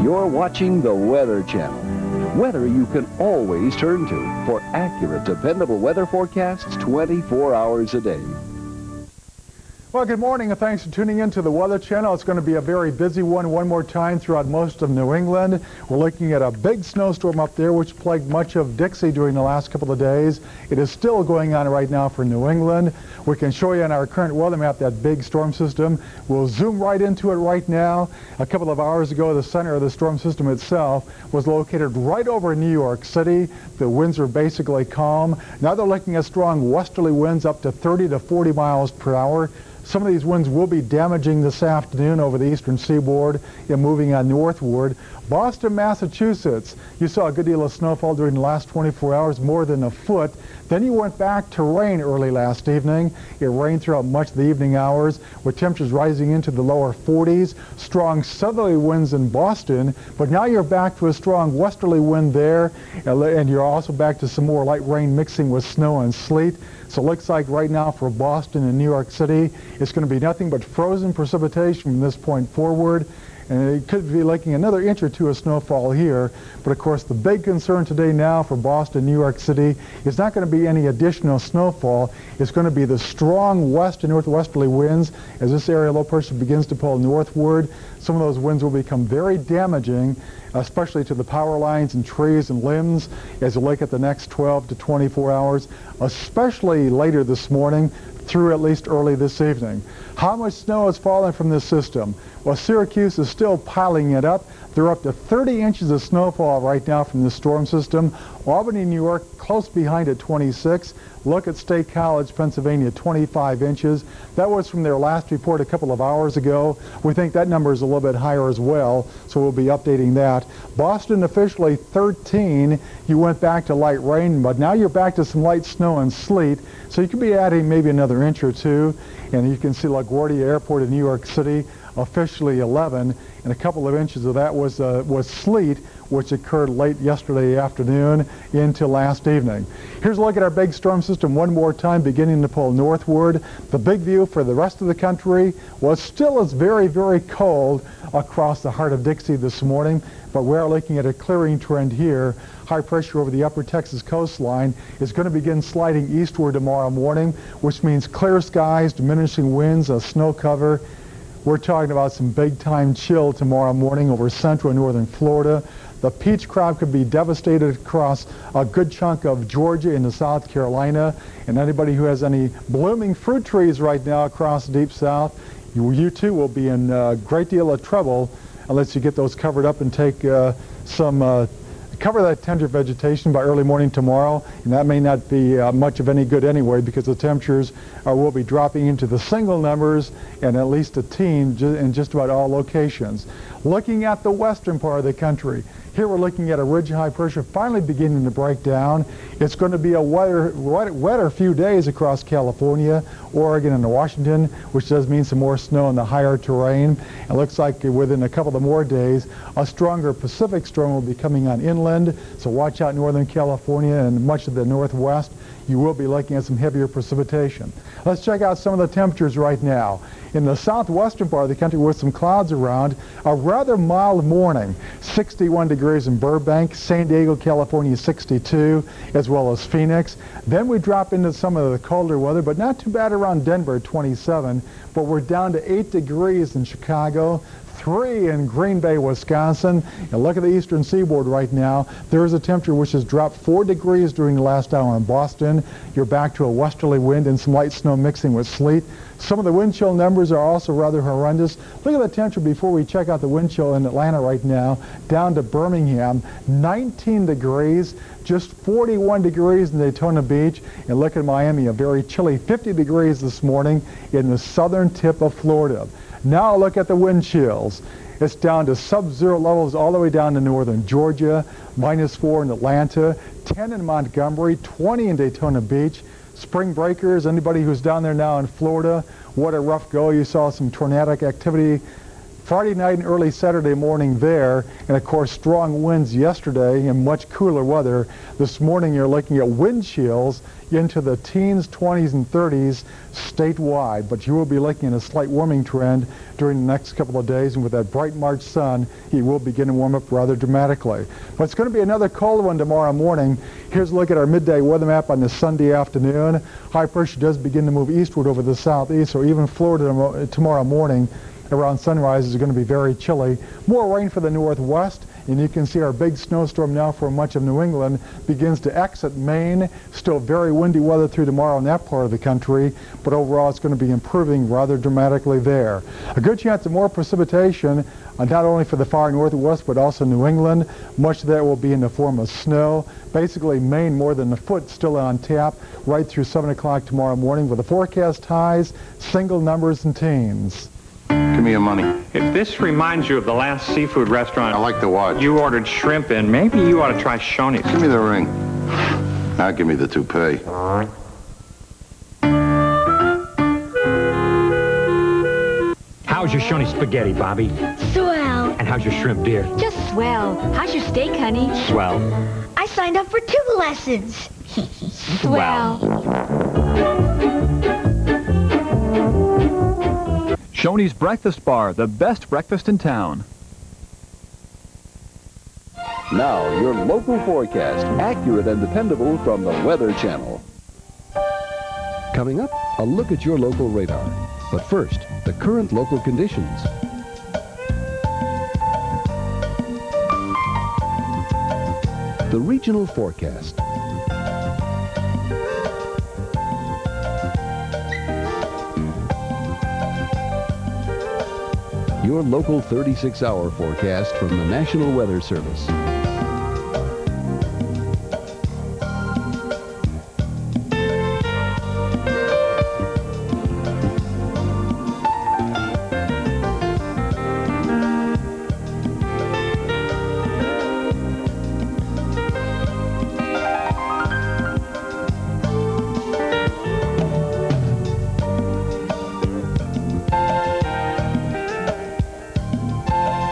You're watching the Weather Channel. Weather you can always turn to for accurate, dependable weather forecasts 24 hours a day. Well, good morning and thanks for tuning in to the Weather Channel. It's going to be a very busy one more time throughout most of New England. We're looking at a big snowstorm up there which plagued much of Dixie during the last couple of days. It is still going on right now for New England. We can show you on our current weather map that big storm system. We'll zoom right into it right now. A couple of hours ago, the center of the storm system itself was located right over New York City. The winds are basically calm. Now they're looking at strong westerly winds up to 30 to 40 miles per hour. Some of these winds will be damaging this afternoon over the eastern seaboard and moving on northward. Boston, Massachusetts, you saw a good deal of snowfall during the last 24 hours, more than a foot. Then you went back to rain early last evening. It rained throughout much of the evening hours with temperatures rising into the lower 40s. Strong southerly winds in Boston, but now you're back to a strong westerly wind there, and you're also back to some more light rain mixing with snow and sleet. So it looks like right now for Boston and New York City, it's going to be nothing but frozen precipitation from this point forward. And it could be looking another inch or two of snowfall here. But of course, the big concern today now for Boston, New York City, is not going to be any additional snowfall. It's going to be the strong west and northwesterly winds as this area low pressure begins to pull northward. Some of those winds will become very damaging, especially to the power lines and trees and limbs as you look at the next 12 to 24 hours, especially later this morning through at least early this evening. How much snow is falling from this system? Well, Syracuse is still piling it up. They're up to 30 inches of snowfall right now from this storm system. Albany, New York, close behind at 26. Look at State College, Pennsylvania, 25 inches. That was from their last report a couple of hours ago. We think that number is a little bit higher as well, so we'll be updating that. Boston officially 13. You went back to light rain, but now you're back to some light snow and sleet, so you could be adding maybe another inch or two. And you can see LaGuardia Airport in New York City, officially 11, and a couple of inches of that was sleet, which occurred late yesterday afternoon into last evening. Here's a look at our big storm system one more time, beginning to pull northward. The big view for the rest of the country was still is very, very cold across the heart of Dixie this morning, but we are looking at a clearing trend here. High pressure over the upper Texas coastline is going to begin sliding eastward tomorrow morning, which means clear skies, diminishing winds, a snow cover. We're talking about some big-time chill tomorrow morning over central and northern Florida. The peach crop could be devastated across a good chunk of Georgia into South Carolina. And anybody who has any blooming fruit trees right now across the deep south, you too will be in a great deal of trouble unless you get those covered up and take cover that tender vegetation by early morning tomorrow, and that may not be much of any good anyway because the temperatures will be dropping into the single numbers and at least a teen in just about all locations. Looking at the western part of the country, here we're looking at a ridge high pressure finally beginning to break down. It's going to be a wetter few days across California, Oregon, and Washington, which does mean some more snow in the higher terrain. It looks like within a couple of more days, a stronger Pacific storm will be coming on inland, so watch out Northern California and much of the Northwest. You will be looking at some heavier precipitation. Let's check out some of the temperatures right now. In the southwestern part of the country with some clouds around, a rather mild morning. 61 degrees in Burbank, San Diego, California 62, as well as Phoenix. Then we drop into some of the colder weather, but not too bad around Denver, 27. But we're down to 8 degrees in Chicago, 3 in Green Bay, Wisconsin. And look at the eastern seaboard right now. There is a temperature which has dropped 4 degrees during the last hour in Boston. You're back to a westerly wind and some light snow mixing with sleet. Some of the wind chill numbers are also rather horrendous. Look at the temperature before we check out the wind chill in Atlanta right now, down to Birmingham, 19 degrees, just 41 degrees in Daytona Beach. And look at Miami, a very chilly 50 degrees this morning in the southern tip of Florida. Now look at the wind chills. It's down to sub-zero levels all the way down to northern Georgia, -4 in Atlanta, 10 in Montgomery, 20 in Daytona Beach. Spring breakers, anybody who's down there now in Florida, what a rough go. You saw some tornadic activity Friday night and early Saturday morning there, and of course strong winds yesterday and much cooler weather. This morning you're looking at wind chills into the teens, 20s, and 30s statewide, but you will be looking at a slight warming trend during the next couple of days, and with that bright March sun, it will begin to warm up rather dramatically. But it's going to be another cold one tomorrow morning. Here's a look at our midday weather map on this Sunday afternoon. High pressure does begin to move eastward over the southeast, so even Florida tomorrow morning around sunrise is going to be very chilly. More rain for the northwest, and you can see our big snowstorm now for much of New England begins to exit Maine. Still very windy weather through tomorrow in that part of the country, but overall it's going to be improving rather dramatically there. A good chance of more precipitation, not only for the far northwest but also New England. Much of that will be in the form of snow. Basically Maine more than a foot still on tap right through 7 o'clock tomorrow morning, with the forecast highs, single numbers and teens. Give me your money. If this reminds you of the last seafood restaurant I like the watch. you ordered shrimp in, maybe you ought to try Shoney's. Give me the ring. Now give me the toupee. How's your Shoney spaghetti, Bobby? Swell. And how's your shrimp, dear? Just swell. How's your steak, honey? Swell. I signed up for 2 lessons. Swell. Shoney's Breakfast Bar, the best breakfast in town. Now, your local forecast, accurate and dependable from the Weather Channel. Coming up, a look at your local radar. But first, the current local conditions. The regional forecast. Your local 36-hour forecast from the National Weather Service.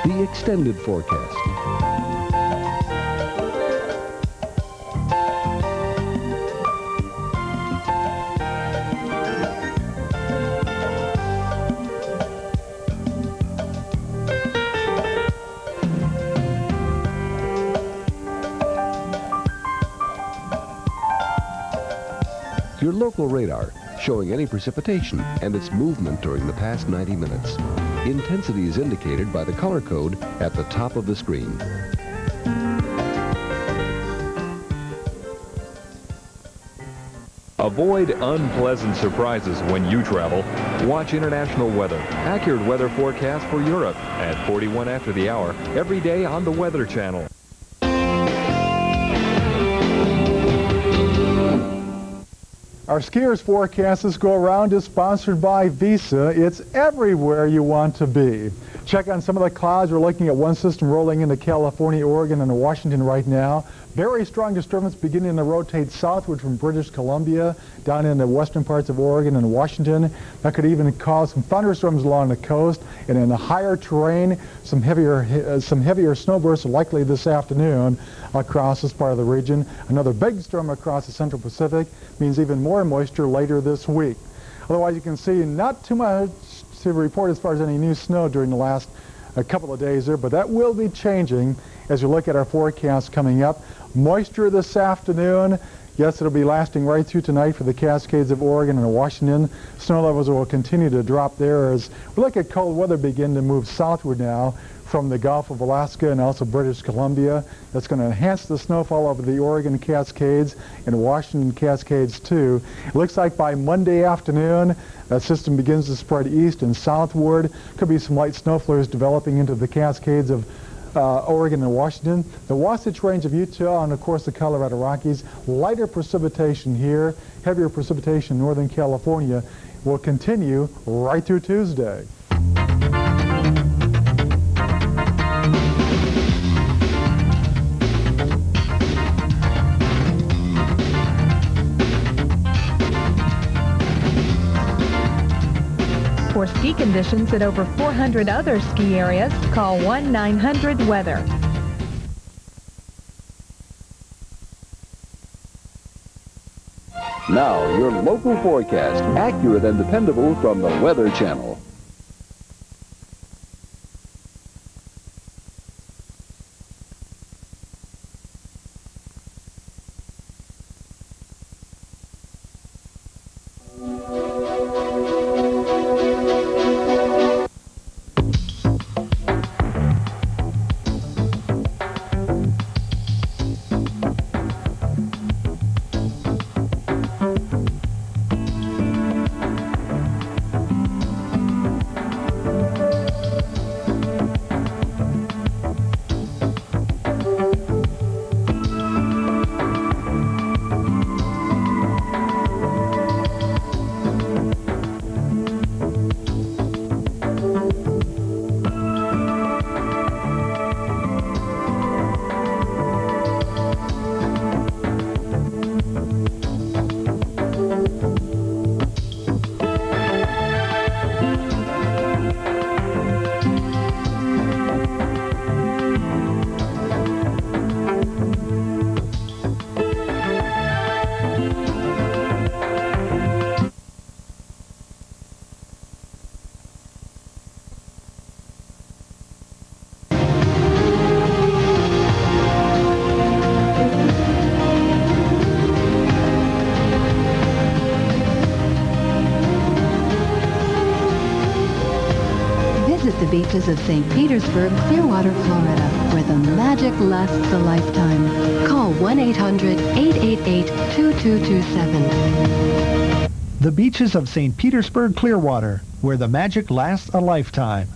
The extended forecast. Your local radar showing any precipitation and its movement during the past 90 minutes. Intensity is indicated by the color code at the top of the screen. Avoid unpleasant surprises when you travel. Watch international weather. Accurate weather forecast for Europe at 41 after the hour every day on the Weather Channel. Our skiers forecast this go around is sponsored by Visa. It's everywhere you want to be. Check on some of the clouds. We're looking at one system rolling into California, Oregon, and Washington right now. Very strong disturbance beginning to rotate southward from British Columbia down in the western parts of Oregon and Washington. That could even cause some thunderstorms along the coast, and in the higher terrain, some heavier snowbursts are likely this afternoon across this part of the region. Another big storm across the central Pacific means even more moisture later this week. Otherwise, you can see not too much to report as far as any new snow during the last couple of days there, but that will be changing as you look at our forecast coming up. Moisture this afternoon. Yes, it'll be lasting right through tonight for the Cascades of Oregon and Washington. Snow levels will continue to drop there as we look at cold weather begin to move southward now from the Gulf of Alaska and also British Columbia. That's going to enhance the snowfall over the Oregon Cascades and Washington Cascades too. It looks like by Monday afternoon that system begins to spread east and southward. Could be some light snow flurries developing into the Cascades of Oregon and Washington. The Wasatch Range of Utah and of course the Colorado Rockies. Lighter precipitation here, heavier precipitation in Northern California will continue right through Tuesday. For ski conditions at over 400 other ski areas, call 1-900-WEATHER. Now, your local forecast, accurate and dependable from the Weather Channel. The beaches of St. Petersburg, Clearwater, Florida, where the magic lasts a lifetime. Call 1-800-888-2227. The beaches of St. Petersburg, Clearwater, where the magic lasts a lifetime.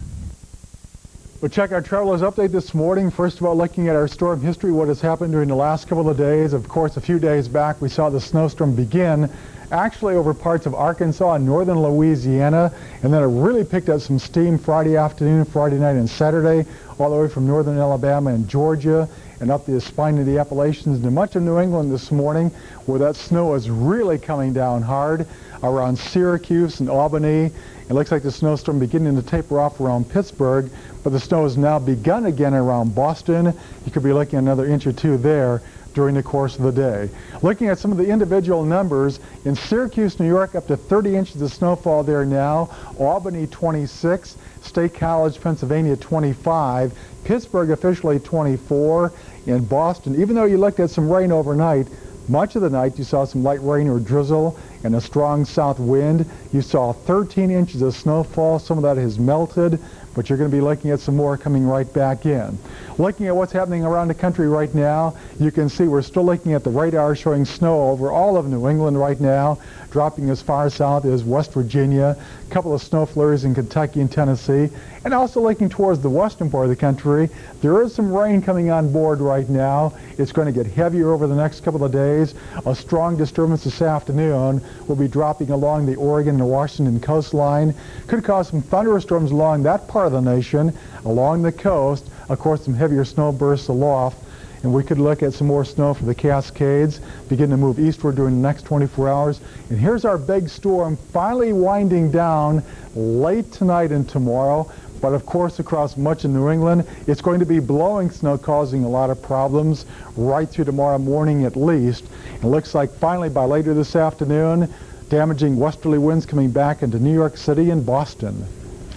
We'll check our traveler's update this morning. First of all, looking at our storm history, what has happened during the last couple of days. Of course, a few days back, we saw the snowstorm begin actually over parts of Arkansas and northern Louisiana, and then it really picked up some steam Friday afternoon, Friday night, and Saturday, all the way from northern Alabama and Georgia and up the spine of the Appalachians into much of New England this morning, where that snow is really coming down hard around Syracuse and Albany. It looks like the snowstorm beginning to taper off around Pittsburgh, but the snow has now begun again around Boston. You could be looking at another inch or two there during the course of the day. Looking at some of the individual numbers, in Syracuse, New York, up to 30 inches of snowfall there now. Albany, 26. State College, Pennsylvania, 25. Pittsburgh, officially 24. In Boston, even though you looked at some rain overnight, much of the night you saw some light rain or drizzle and a strong south wind. You saw 13 inches of snowfall. Some of that has melted, but you're going to be looking at some more coming right back in. Looking at what's happening around the country right now, you can see we're still looking at the radar showing snow over all of New England right now, dropping as far south as West Virginia, a couple of snow flurries in Kentucky and Tennessee, and also looking towards the western part of the country. There is some rain coming on board right now. It's going to get heavier over the next couple of days. A strong disturbance this afternoon will be dropping along the Oregon and Washington coastline. Could cause some thunderstorms along that part of the nation, along the coast. Of course, some heavier snow bursts aloft. And we could look at some more snow for the Cascades, begin to move eastward during the next 24 hours. And here's our big storm finally winding down late tonight and tomorrow. But of course, across much of New England, it's going to be blowing snow, causing a lot of problems right through tomorrow morning at least. It looks like finally by later this afternoon, damaging westerly winds coming back into New York City and Boston.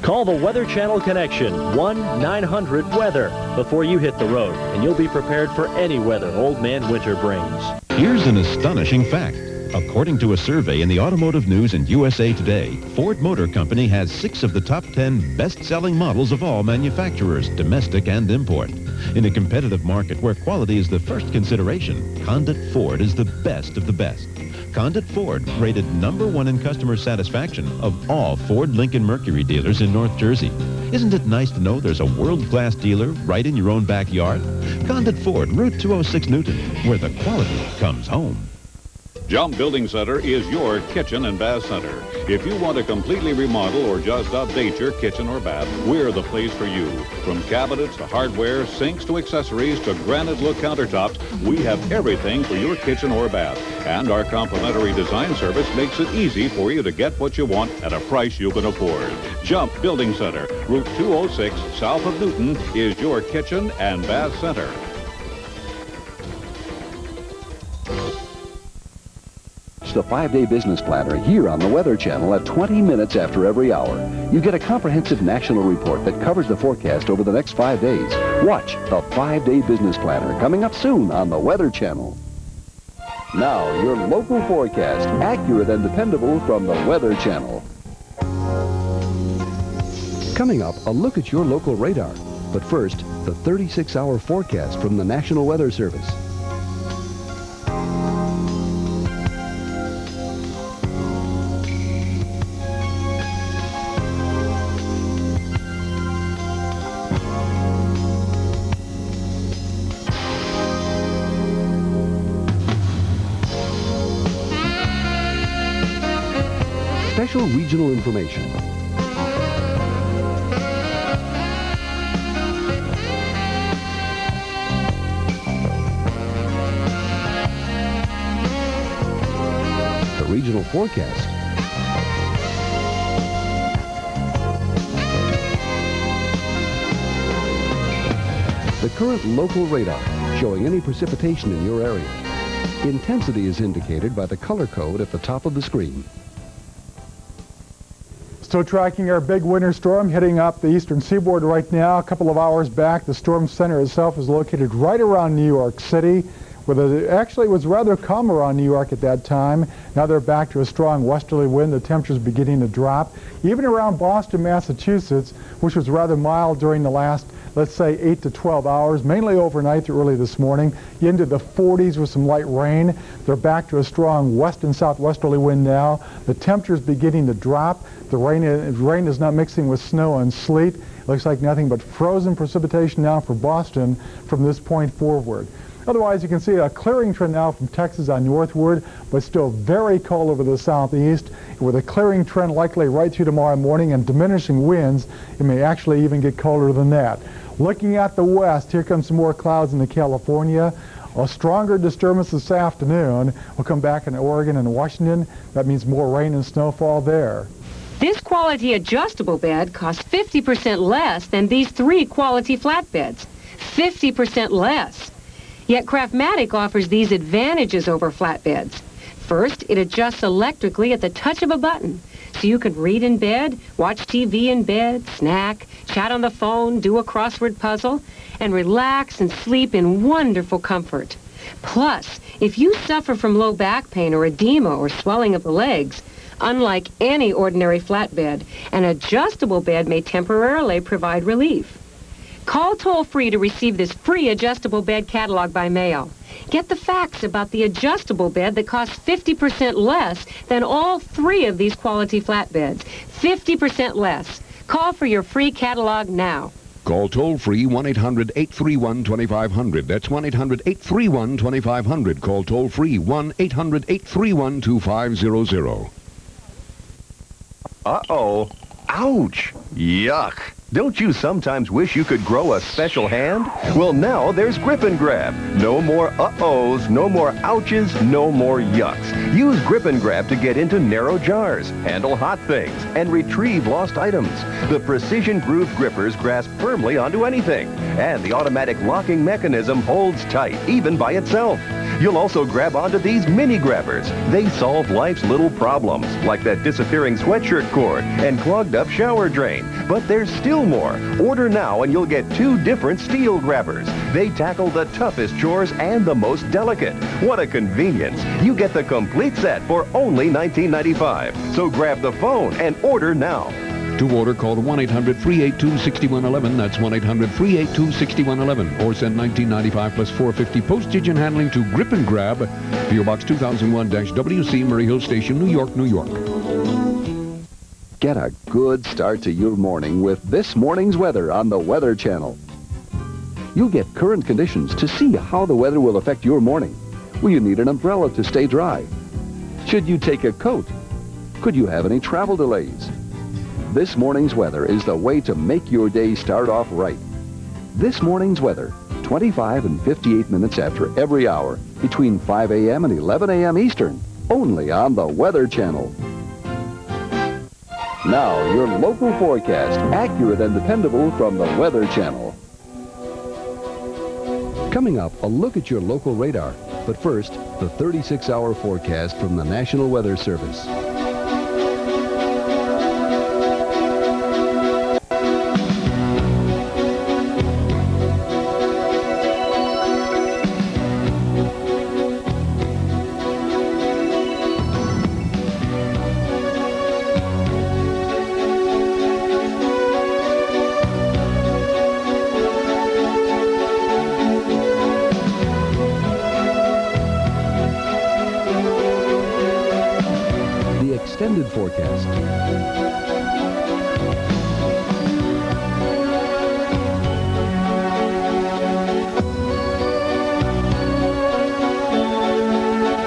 Call the Weather Channel Connection, 1-900-WEATHER, before you hit the road, and you'll be prepared for any weather Old Man Winter brings. Here's an astonishing fact. According to a survey in the Automotive News and USA Today, Ford Motor Company has 6 of the top 10 best-selling models of all manufacturers, domestic and import. In a competitive market where quality is the first consideration, Condit Ford is the best of the best. Condit Ford, rated #1 in customer satisfaction of all Ford Lincoln Mercury dealers in North Jersey. Isn't it nice to know there's a world-class dealer right in your own backyard? Condit Ford, Route 206 Newton, where the quality comes home. Jump Building Center is your kitchen and bath center. If you want to completely remodel or just update your kitchen or bath, we're the place for you. From cabinets to hardware, sinks to accessories to granite look countertops, we have everything for your kitchen or bath. And our complimentary design service makes it easy for you to get what you want at a price you can afford. Jump Building Center, Route 206, south of Newton, is your kitchen and bath center. The 5-day business planner here on the Weather Channel at 20 minutes after every hour. You get a comprehensive national report that covers the forecast over the next 5 days. Watch the 5-day business planner coming up soon on the Weather Channel. Now, your local forecast, accurate and dependable from the Weather Channel. Coming up, a look at your local radar. But first, the 36-hour forecast from the National Weather Service. Special regional information. The regional forecast. The current local radar showing any precipitation in your area. Intensity is indicated by the color code at the top of the screen. Still tracking our big winter storm heading up the eastern seaboard right now. A couple of hours back, the storm center itself is located right around New York City, where it actually was rather calm around New York at that time. Now they're back to a strong westerly wind. The temperature's beginning to drop. Even around Boston, Massachusetts, which was rather mild during the last, let's say, 8 to 12 hours, mainly overnight through early this morning, into the 40s with some light rain. They're back to a strong west and southwesterly wind now. The temperature's beginning to drop. The rain is not mixing with snow and sleet. It looks like nothing but frozen precipitation now for Boston from this point forward. Otherwise, you can see a clearing trend now from Texas on northward, but still very cold over the southeast. With a clearing trend likely right through tomorrow morning and diminishing winds, it may actually even get colder than that. Looking at the west, here comes some more clouds into California. A stronger disturbance this afternoon will come back in Oregon and Washington. That means more rain and snowfall there. This quality adjustable bed costs 50% less than these 3 quality flatbeds. 50% less. Yet Craftmatic offers these advantages over flatbeds. First, it adjusts electrically at the touch of a button, so you can read in bed, watch TV in bed, snack, chat on the phone, do a crossword puzzle, and relax and sleep in wonderful comfort. Plus, if you suffer from low back pain or edema or swelling of the legs, unlike any ordinary flatbed, an adjustable bed may temporarily provide relief. Call toll-free to receive this free adjustable bed catalog by mail. Get the facts about the adjustable bed that costs 50% less than all 3 of these quality flatbeds. 50% less. Call for your free catalog now. Call toll-free 1-800-831-2500. That's 1-800-831-2500. Call toll-free 1-800-831-2500. Uh-oh. Ouch. Yuck. Don't you sometimes wish you could grow a special hand? Well, now there's Grip and Grab. No more uh-ohs, no more ouches, no more yucks. Use Grip and Grab to get into narrow jars, handle hot things, and retrieve lost items. The precision groove grippers grasp firmly onto anything, and the automatic locking mechanism holds tight, even by itself. You'll also grab onto these mini grabbers. They solve life's little problems, like that disappearing sweatshirt cord and clogged up shower drain. But there's still more. Order now and you'll get 2 different steel grabbers. They tackle the toughest chores and the most delicate. What a convenience. You get the complete set for only $19.95. So grab the phone and order now. To order, call 1-800-382-6111. That's 1-800-382-6111. Or send $19.95 plus $4.50 postage and handling to Grip and Grab, P.O. Box 2001-WC, Murray Hill Station, New York, New York. Get a good start to your morning with this morning's weather on the Weather Channel. You'll get current conditions to see how the weather will affect your morning. Will you need an umbrella to stay dry? Should you take a coat? Could you have any travel delays? This morning's weather is the way to make your day start off right. This morning's weather, 25 and 58 minutes after every hour, between 5 a.m. and 11 a.m. Eastern, only on the Weather Channel. Now, your local forecast, accurate and dependable from the Weather Channel. Coming up, a look at your local radar. But first, the 36-hour forecast from the National Weather Service. Extended forecast.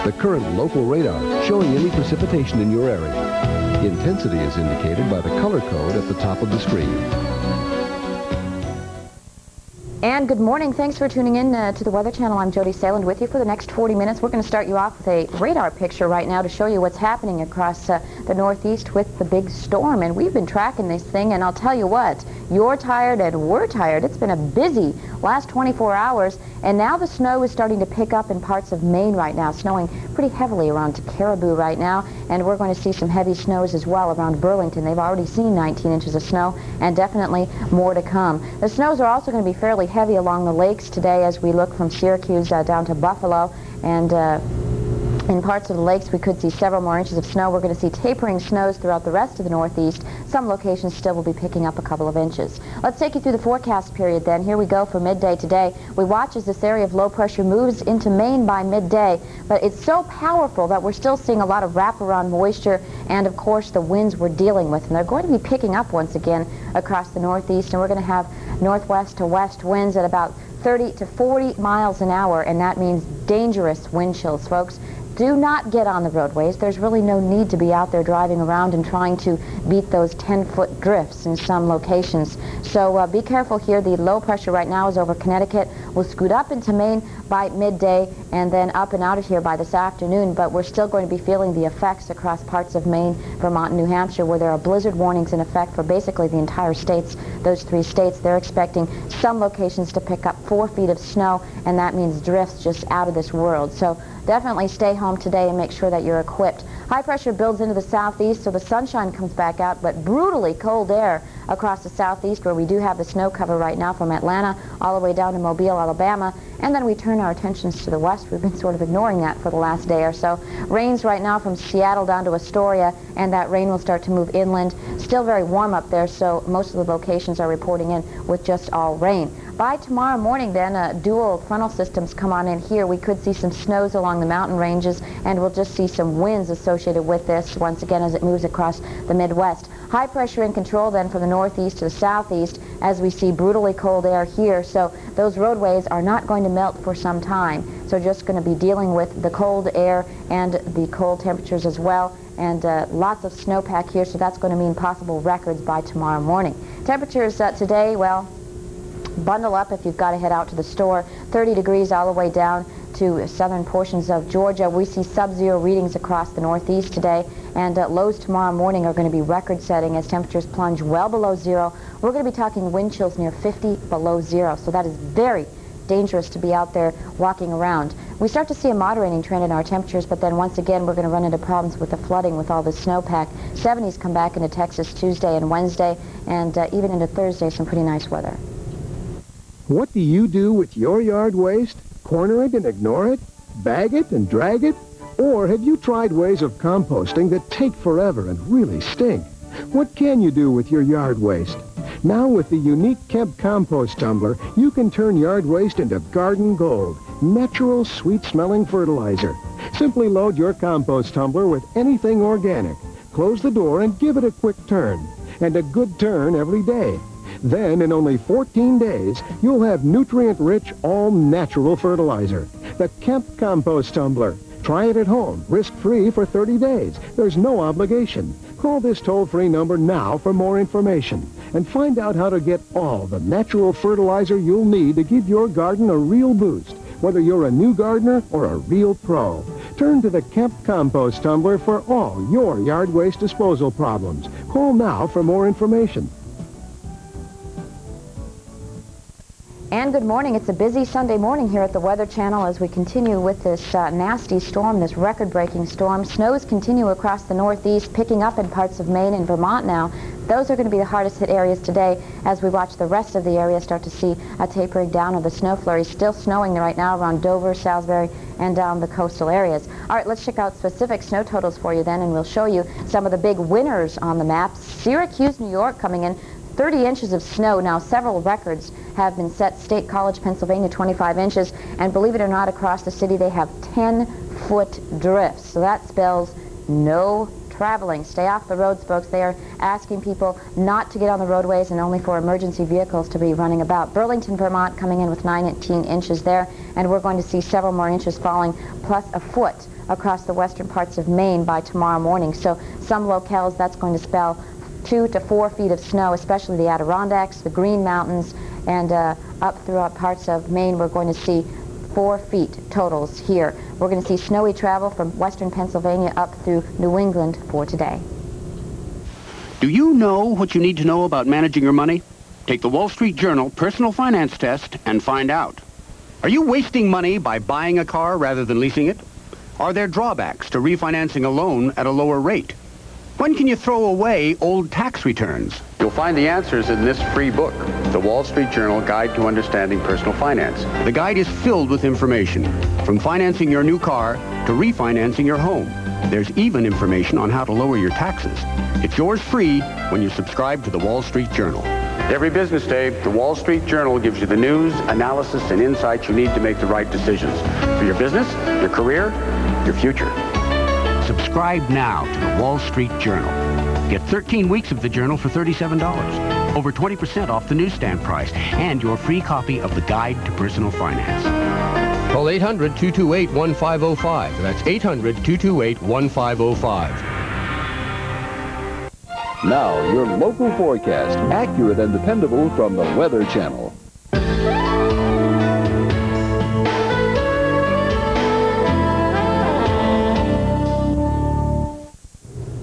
The current local radar showing any precipitation in your area. Intensity is indicated by the color code at the top of the screen. And good morning. Thanks for tuning in to the Weather Channel. I'm Jody Saleland with you for the next 40 minutes. We're going to start you off with a radar picture right now to show you what's happening across the Northeast with the big storm. And we've been tracking this thing, and I'll tell you what, you're tired and we're tired. It's been a busy last 24 hours, and now the snow is starting to pick up in parts of Maine right now, snowing pretty heavily around Caribou right now, and we're going to see some heavy snows as well around Burlington. They've already seen 19 inches of snow, and definitely more to come. The snows are also going to be fairly heavy along the lakes today as we look from Syracuse down to Buffalo, and in parts of the lakes we could see several more inches of snow. We're going to see tapering snows throughout the rest of the Northeast. Some locations still will be picking up a couple of inches. Let's take you through the forecast period then. Here we go for midday today. We watch as this area of low pressure moves into Maine by midday, but it's so powerful that we're still seeing a lot of wraparound moisture and, of course, the winds we're dealing with. And they're going to be picking up once again across the Northeast, and we're going to have northwest to west winds at about 30 to 40 miles an hour, and that means dangerous wind chills, folks. Do not get on the roadways. There's really no need to be out there driving around and trying to beat those 10-foot drifts in some locations. So be careful here. The low pressure right now is over Connecticut. We'll scoot up into Maine by midday and then up and out of here by this afternoon, but we're still going to be feeling the effects across parts of Maine, Vermont, and New Hampshire, where there are blizzard warnings in effect for basically the entire states. Those three states, they're expecting some locations to pick up 4 feet of snow, and that means drifts just out of this world. So definitely stay home today and make sure that you're equipped. High pressure builds into the southeast, so the sunshine comes back out, but brutally cold air across the southeast, where we do have the snow cover right now from Atlanta all the way down to Mobile, Alabama. And then we turn our attentions to the west. We've been sort of ignoring that for the last day or so. Rains right now from Seattle down to Astoria, and that rain will start to move inland. Still very warm up there, so most of the locations are reporting in with just all rain. By tomorrow morning, then, dual frontal systems come on in here. We could see some snows along the mountain ranges, and we'll just see some winds associated with this once again as it moves across the Midwest. High pressure in control then from the northeast to the southeast as we see brutally cold air here. So those roadways are not going to melt for some time. So just going to be dealing with the cold air and the cold temperatures as well. And lots of snowpack here, so that's going to mean possible records by tomorrow morning. Temperatures today, well, bundle up if you've got to head out to the store. 30 degrees all the way down to southern portions of Georgia. We see sub-zero readings across the Northeast today, and lows tomorrow morning are going to be record-setting as temperatures plunge well below zero. We're going to be talking wind chills near 50 below zero, so that is very dangerous to be out there walking around. We start to see a moderating trend in our temperatures, but then once again we're going to run into problems with the flooding with all this snowpack. 70s come back into Texas Tuesday and Wednesday, and even into Thursday, some pretty nice weather. What do you do with your yard waste? Corner it and ignore it? Bag it and drag it? Or have you tried ways of composting that take forever and really stink? What can you do with your yard waste? Now with the unique Kemp Compost Tumbler, you can turn yard waste into garden gold, natural, sweet-smelling fertilizer. Simply load your compost tumbler with anything organic. Close the door and give it a quick turn. And a good turn every day. Then, in only 14 days, you'll have nutrient-rich, all-natural fertilizer. The Kemp Compost Tumbler. Try it at home, risk-free for 30 days. There's no obligation. Call this toll-free number now for more information and find out how to get all the natural fertilizer you'll need to give your garden a real boost, whether you're a new gardener or a real pro. Turn to the Kemp Compost Tumbler for all your yard waste disposal problems. Call now for more information. And good morning. It's a busy Sunday morning here at the Weather Channel as we continue with this nasty storm, this record-breaking storm. Snows continue across the Northeast, picking up in parts of Maine and Vermont now. Those are going to be the hardest hit areas today as we watch the rest of the area start to see a tapering down of the snow flurries. Still snowing right now around Dover, Salisbury, and down the coastal areas. All right, let's check out specific snow totals for you then, and we'll show you some of the big winners on the map. Syracuse, New York coming in. 30 inches of snow. Now, several records have been set. State College, Pennsylvania, 25 inches. And believe it or not, across the city, they have 10-foot drifts. So that spells no traveling. Stay off the roads, folks. They are asking people not to get on the roadways and only for emergency vehicles to be running about. Burlington, Vermont, coming in with 19 inches there. And we're going to see several more inches falling, plus a foot across the western parts of Maine by tomorrow morning. So some locales, that's going to spell 2 to 4 feet of snow, especially the Adirondacks, the Green Mountains, and up throughout parts of Maine, we're going to see 4 feet totals here. We're going to see snowy travel from western Pennsylvania up through New England for today. Do you know what you need to know about managing your money? Take the Wall Street Journal Personal Finance Test and find out. Are you wasting money by buying a car rather than leasing it? Are there drawbacks to refinancing a loan at a lower rate? When can you throw away old tax returns? You'll find the answers in this free book, The Wall Street Journal Guide to Understanding Personal Finance. The guide is filled with information, from financing your new car to refinancing your home. There's even information on how to lower your taxes. It's yours free when you subscribe to The Wall Street Journal. Every business day, The Wall Street Journal gives you the news, analysis, and insights you need to make the right decisions for your business, your career, your future. Subscribe now to the Wall Street Journal. Get 13 weeks of the Journal for $37, over 20% off the newsstand price, and your free copy of the Guide to Personal Finance. Call 800-228-1505. That's 800-228-1505. Now, your local forecast, accurate and dependable from the Weather Channel.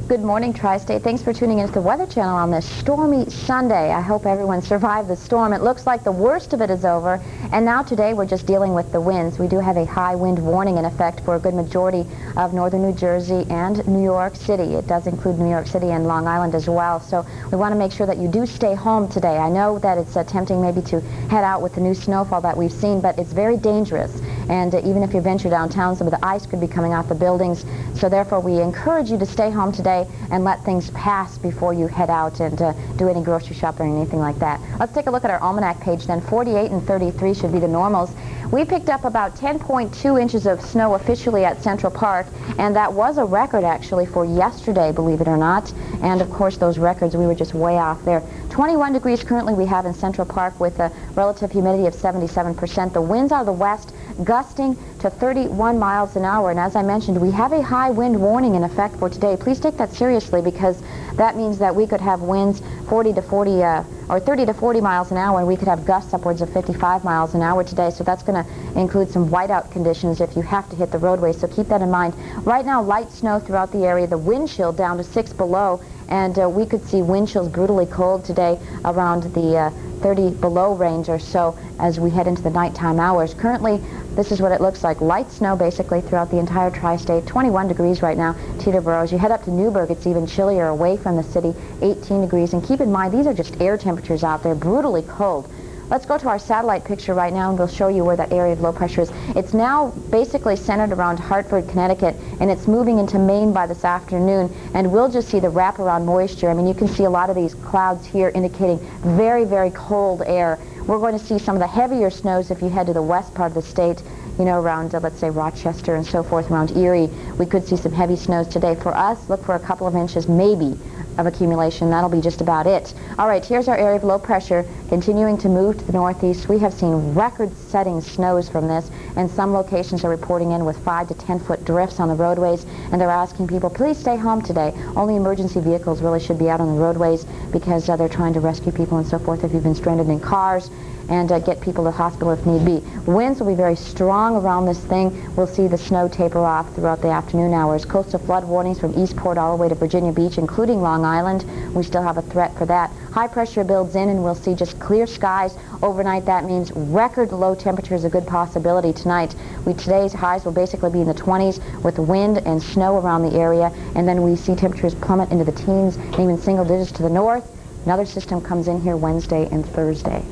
Good morning, Tri-State. Thanks for tuning in to the Weather Channel on this stormy Sunday. I hope everyone survived the storm. It looks like the worst of it is over, and now today we're just dealing with the winds. We do have a high wind warning in effect for a good majority of northern New Jersey and New York City. It does include New York City and Long Island as well, so we want to make sure that you do stay home today. I know that it's tempting maybe to head out with the new snowfall that we've seen, but it's very dangerous, and even if you venture downtown, some of the ice could be coming off the buildings, so therefore we encourage you to stay home today and let things pass before you head out and do any grocery shopping or anything like that. Let's take a look at our almanac page then. 48 and 33 should be the normals. We picked up about 10.2 inches of snow officially at Central Park, and that was a record actually for yesterday, believe it or not. And of course those records, we were just way off there. 21 degrees currently we have in Central Park with a relative humidity of 77%. The winds are the west, gusting to 31 miles an hour. And as I mentioned, we have a high wind warning in effect for today. Please take that seriously, because that means that we could have winds 30 to 40 miles an hour, and we could have gusts upwards of 55 miles an hour today. So that's going to include some whiteout conditions if you have to hit the roadway. So keep that in mind. Right now, light snow throughout the area. The wind chill down to 6 below, and we could see wind chills brutally cold today around the 30 below range or so as we head into the nighttime hours. Currently, this is what it looks like. Light snow basically throughout the entire tri-state. 21 degrees right now, Teterboro. As you head up to Newburgh, it's even chillier away from the city, 18 degrees. And keep in mind, these are just air temperatures out there, brutally cold. Let's go to our satellite picture right now, and we'll show you where that area of low pressure is. It's now basically centered around Hartford, Connecticut, and it's moving into Maine by this afternoon, and we'll just see the wraparound moisture. I mean, you can see a lot of these clouds here indicating very, very cold air. We're going to see some of the heavier snows if you head to the west part of the state, you know, around, let's say, Rochester and so forth, around Erie. We could see some heavy snows today. For us, look for a couple of inches, maybe, of accumulation. That'll be just about it. All right, here's our area of low pressure continuing to move to the northeast. We have seen record-setting snows from this, and some locations are reporting in with 5 to 10 foot drifts on the roadways, and they're asking people, please stay home today. Only emergency vehicles really should be out on the roadways because they're trying to rescue people and so forth if you've been stranded in cars, and get people to the hospital if need be. Winds will be very strong around this thing. We'll see the snow taper off throughout the afternoon hours. Coastal flood warnings from Eastport all the way to Virginia Beach, including Long Island. We still have a threat for that. High pressure builds in, and we'll see just clear skies overnight. That means record low temperatures, a good possibility tonight. Today's highs will basically be in the 20s with wind and snow around the area, and then we see temperatures plummet into the teens and even single digits to the north. Another system comes in here Wednesday and Thursday.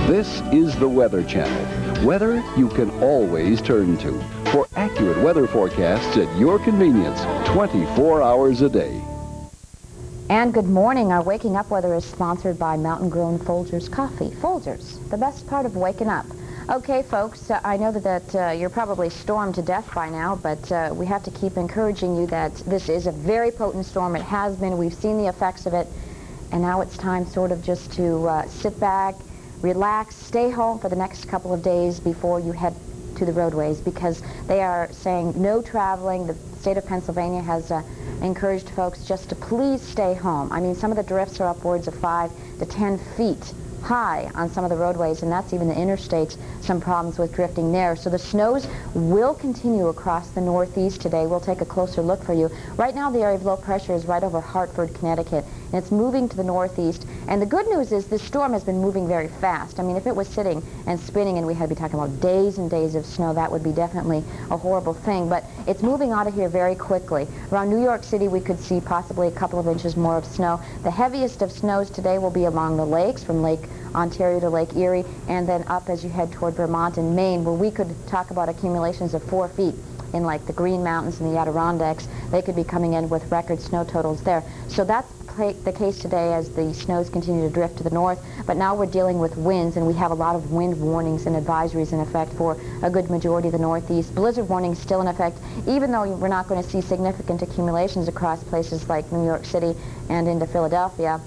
This is the Weather Channel. Weather you can always turn to for accurate weather forecasts at your convenience 24 hours a day. And good morning. Our Waking Up weather is sponsored by Mountain Grown Folgers Coffee. Folgers, the best part of waking up. Okay, folks, I know that you're probably stormed to death by now, but we have to keep encouraging you that this is a very potent storm. It has been. We've seen the effects of it, and now it's time sort of just to sit back, relax, stay home for the next couple of days before you head to the roadways, because they are saying no traveling. The state of Pennsylvania has encouraged folks just to please stay home. I mean, some of the drifts are upwards of 5 to 10 feet high on some of the roadways, and that's even the interstates, some problems with drifting there. So the snows will continue across the northeast today. We'll take a closer look for you. Right now the area of low pressure is right over Hartford, Connecticut, and it's moving to the northeast. And the good news is this storm has been moving very fast. I mean, if it was sitting and spinning and we had to be talking about days and days of snow, that would be definitely a horrible thing. But it's moving out of here very quickly. Around New York City we could see possibly a couple of inches more of snow. The heaviest of snows today will be along the lakes, from Lake Ontario to Lake Erie, and then up as you head toward Vermont and Maine, where we could talk about accumulations of 4 feet in like the Green Mountains and the Adirondacks. They could be coming in with record snow totals there. So that's the case today as the snows continue to drift to the north, but now we're dealing with winds, and we have a lot of wind warnings and advisories in effect for a good majority of the northeast. Blizzard warnings still in effect, even though we're not going to see significant accumulations across places like New York City and into Philadelphia.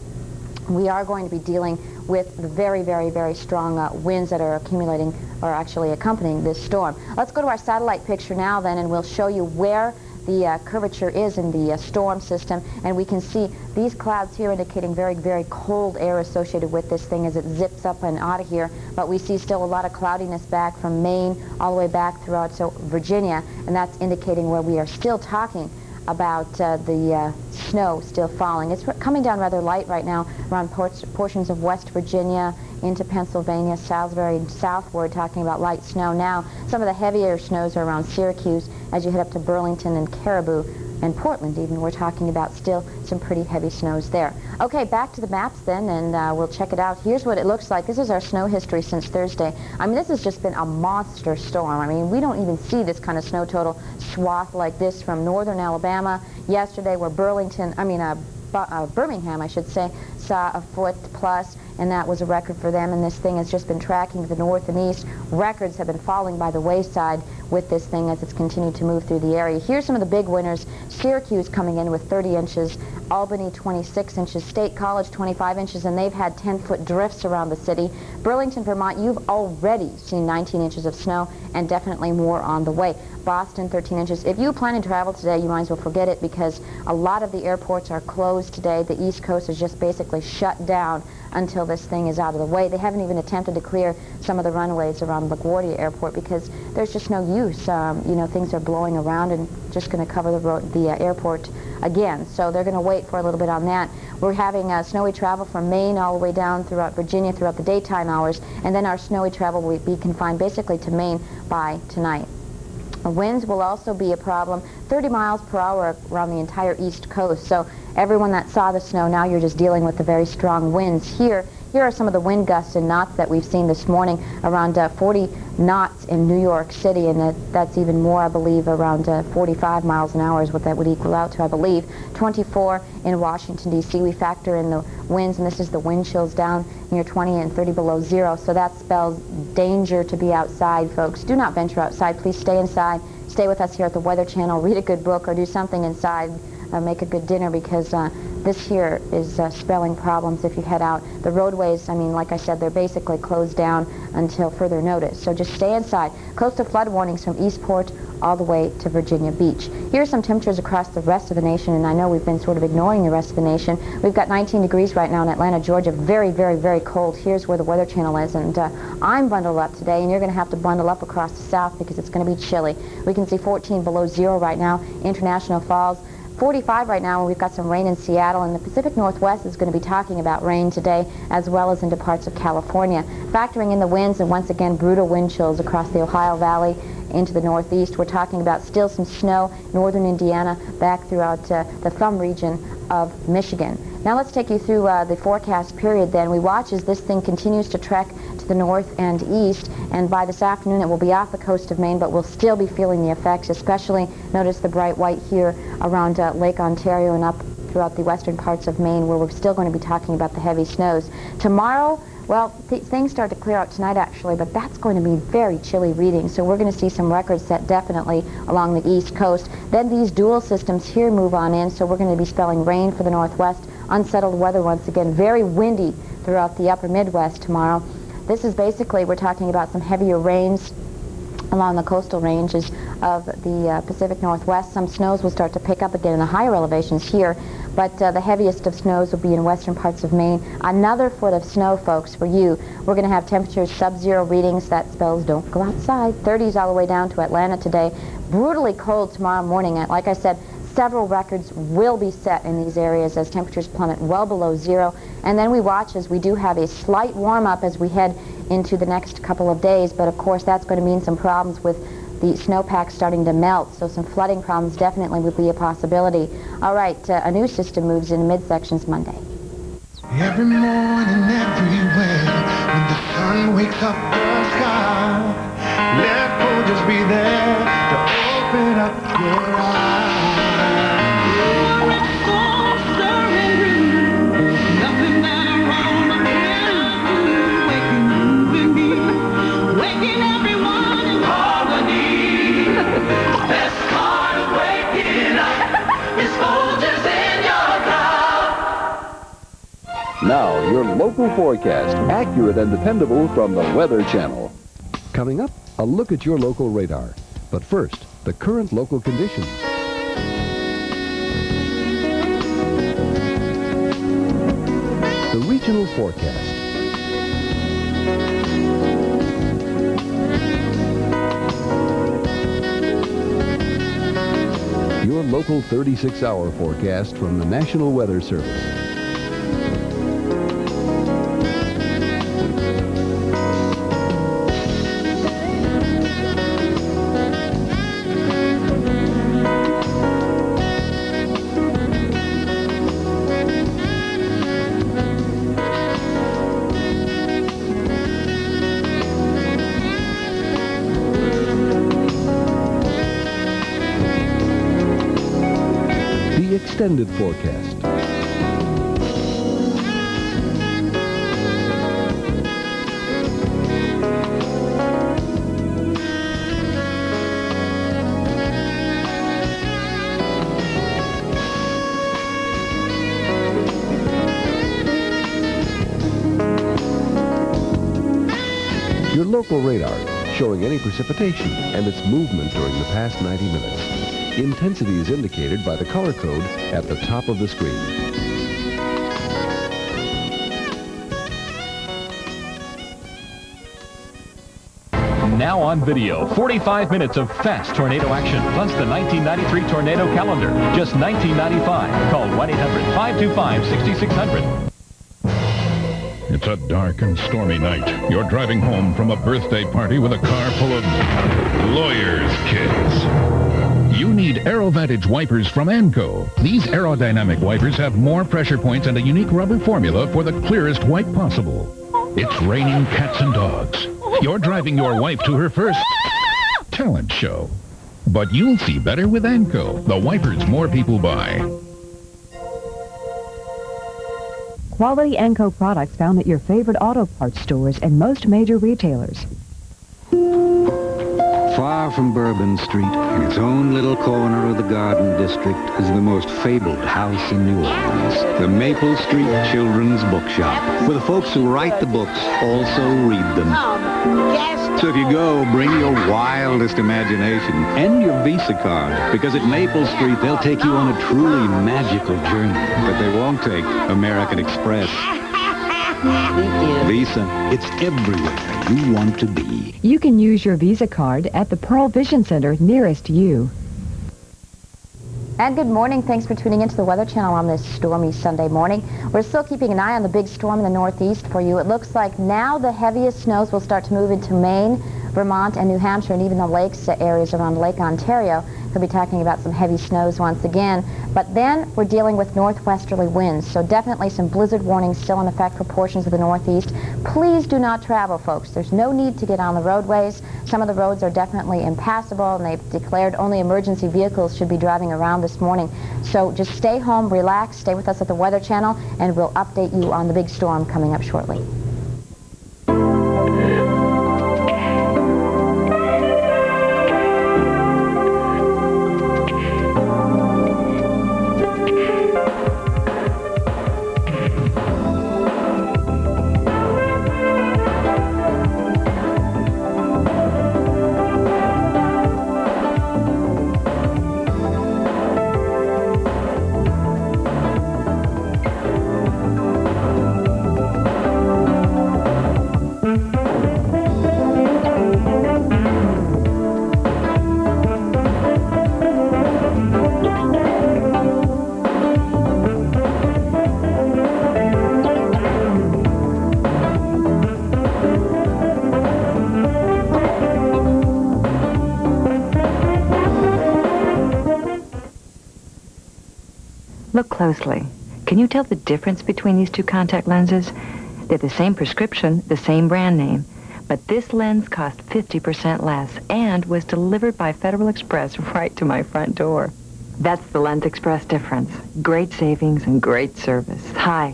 We are going to be dealing with the very, very, very strong winds that are accumulating, or actually accompanying this storm. Let's go to our satellite picture now then, and we'll show you where the curvature is in the storm system, and we can see these clouds here indicating very, very cold air associated with this thing as it zips up and out of here, but we see still a lot of cloudiness back from Maine all the way back throughout Virginia, and that's indicating where we are still talking about the snow still falling. It's coming down rather light right now around portions of West Virginia into Pennsylvania, Salisbury, and southward, talking about light snow now. Some of the heavier snows are around Syracuse as you head up to Burlington and Caribou and Portland even. We're talking about still some pretty heavy snows there. Okay, back to the maps then, and we'll check it out. Here's what it looks like. This is our snow history since Thursday. I mean, this has just been a monster storm. I mean, we don't even see this kind of snow total swath like this from northern Alabama. Yesterday, where Birmingham, I should say, saw a foot plus, and that was a record for them, and this thing has just been tracking to the north and east. Records have been falling by the wayside with this thing as it's continued to move through the area. Here's some of the big winners. Syracuse coming in with 30 inches, Albany 26 inches, State College 25 inches, and they've had 10-foot drifts around the city. Burlington, Vermont, you've already seen 19 inches of snow, and definitely more on the way. Boston, 13 inches. If you plan to travel today, you might as well forget it, because a lot of the airports are closed today. The East Coast is just basically shut down until this thing is out of the way. They haven't even attempted to clear some of the runways around LaGuardia Airport because there's just no use. You know, things are blowing around and just going to cover the airport again. So they're going to wait for a little bit on that. We're having snowy travel from Maine all the way down throughout Virginia throughout the daytime hours, and then our snowy travel will be confined basically to Maine by tonight. Winds will also be a problem, 30 miles per hour around the entire East Coast. So everyone that saw the snow, now you're just dealing with the very strong winds here. Here are some of the wind gusts and knots that we've seen this morning, around 40 knots in New York City, and that's even more, I believe, around 45 miles an hour is what that would equal out to, I believe. 24 in Washington, D.C. We factor in the winds, and this is the wind chills down near 20 and 30 below zero, so that spells danger to be outside, folks. Do not venture outside. Please stay inside. Stay with us here at the Weather Channel. Read a good book or do something inside make a good dinner, because this here is spelling problems if you head out. The roadways, I mean, like I said, they're basically closed down until further notice. So just stay inside. Coastal flood warnings from Eastport all the way to Virginia Beach. Here are some temperatures across the rest of the nation, and I know we've been sort of ignoring the rest of the nation. We've got 19 degrees right now in Atlanta, Georgia. Very, very, very cold. Here's where the Weather Channel is, and I'm bundled up today, and you're going to have to bundle up across the south because it's going to be chilly. We can see 14 below zero right now. International Falls, 45 right now, and we've got some rain in Seattle, and the Pacific Northwest is going to be talking about rain today, as well as into parts of California. Factoring in the winds, and once again, brutal wind chills across the Ohio Valley into the northeast. We're talking about still some snow, northern Indiana, back throughout the thumb region of Michigan. Now let's take you through the forecast period then. We watch as this thing continues to trek to the north and east, and by this afternoon it will be off the coast of Maine, but we'll still be feeling the effects, especially notice the bright white here around Lake Ontario and up throughout the western parts of Maine, where we're still going to be talking about the heavy snows. Tomorrow, well, things start to clear out tonight actually, but that's going to be very chilly reading, so we're going to see some records set definitely along the east coast. Then these dual systems here move on in, so we're going to be spelling rain for the northwest, unsettled weather once again, very windy throughout the upper Midwest tomorrow. This is basically, we're talking about some heavier rains along the coastal ranges of the Pacific Northwest. Some snows will start to pick up again in the higher elevations here, but the heaviest of snows will be in western parts of Maine. Another foot of snow, folks, for you. We're going to have temperatures sub-zero readings. That spells don't go outside. 30s all the way down to Atlanta today. Brutally cold tomorrow morning. Like I said, several records will be set in these areas as temperatures plummet well below zero. And then we watch as we do have a slight warm-up as we head into the next couple of days, but of course that's going to mean some problems with the snowpack starting to melt, so some flooding problems definitely would be a possibility. All right, a new system moves in midsections Monday. Every morning, everywhere, when the sun wakes up the sky, let go, just be there to open up your eyes. Nothing that a woman can do, waking you and me, waking everyone in harmony. Best part of waking up is Folgers in your cup. Now, your local forecast, accurate and dependable from the Weather Channel. Coming up, a look at your local radar. But first, the current local conditions. The regional forecast. Your local 36-hour forecast from the National Weather Service. Extended forecast. Your local radar showing any precipitation and its movement during the past 90 minutes. Intensity is indicated by the color code at the top of the screen. Now on video, 45 minutes of fast tornado action, plus the 1993 tornado calendar. Just $19.95. Call 1-800-525-6600. It's a dark and stormy night. You're driving home from a birthday party with a car full of lawyers' kids. You need AeroVantage wipers from ANCO. These aerodynamic wipers have more pressure points and a unique rubber formula for the clearest wipe possible. It's raining cats and dogs. You're driving your wife to her first talent show. But you'll see better with ANCO, the wipers more people buy. Quality ANCO products found at your favorite auto parts stores and most major retailers. 5 far from Bourbon Street, in its own little corner of the Garden District, is the most fabled house in New Orleans, the Maple Street Children's Bookshop, where the folks who write the books also read them. So if you go, bring your wildest imagination and your Visa card, because at Maple Street, they'll take you on a truly magical journey, but they won't take American Express. Visa, it's everywhere you want to be. You can use your Visa card at the Pearl Vision Center nearest you. And good morning. Thanks for tuning into the Weather Channel on this stormy Sunday morning. We're still keeping an eye on the big storm in the northeast for you. It looks like now the heaviest snows will start to move into Maine, Vermont, and New Hampshire, and even the lakes areas around Lake Ontario. We'll be talking about some heavy snows once again. But then we're dealing with northwesterly winds, so definitely some blizzard warnings still in effect for portions of the northeast. Please do not travel, folks. There's no need to get on the roadways. Some of the roads are definitely impassable, and they've declared only emergency vehicles should be driving around this morning. So just stay home, relax, stay with us at the Weather Channel, and we'll update you on the big storm coming up shortly. Look closely. Can you tell the difference between these two contact lenses? They're the same prescription, the same brand name, but this lens cost 50% less and was delivered by Federal Express right to my front door. That's the Lens Express difference. Great savings and great service. Hi,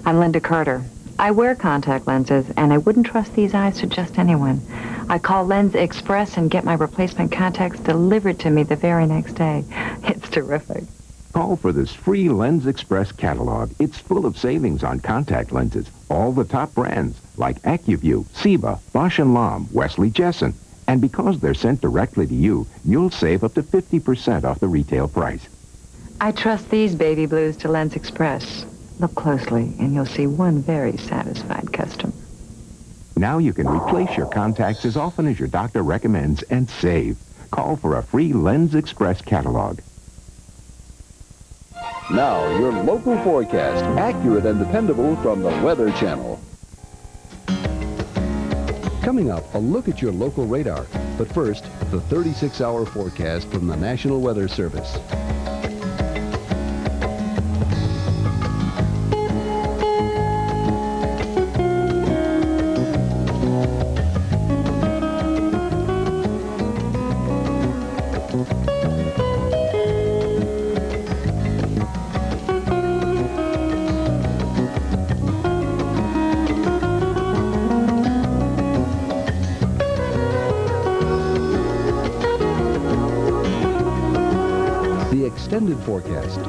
I'm Linda Carter. I wear contact lenses, and I wouldn't trust these eyes to just anyone. I call Lens Express and get my replacement contacts delivered to me the very next day. It's terrific. Call for this free Lens Express catalog. It's full of savings on contact lenses. All the top brands like AccuView, Ciba, Bausch & Lomb, Wesley Jessen. And because they're sent directly to you, you'll save up to 50% off the retail price. I trust these baby blues to Lens Express. Look closely, and you'll see one very satisfied customer. Now you can replace your contacts as often as your doctor recommends and save. Call for a free Lens Express catalog. Now, your local forecast, accurate and dependable from the Weather Channel. Coming up, a look at your local radar. But first, the 36-hour forecast from the National Weather Service. Extended forecast.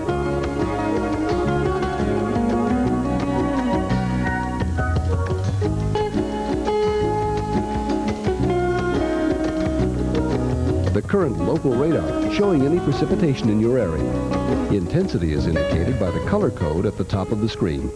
The current local radar showing any precipitation in your area. Intensity is indicated by the color code at the top of the screen.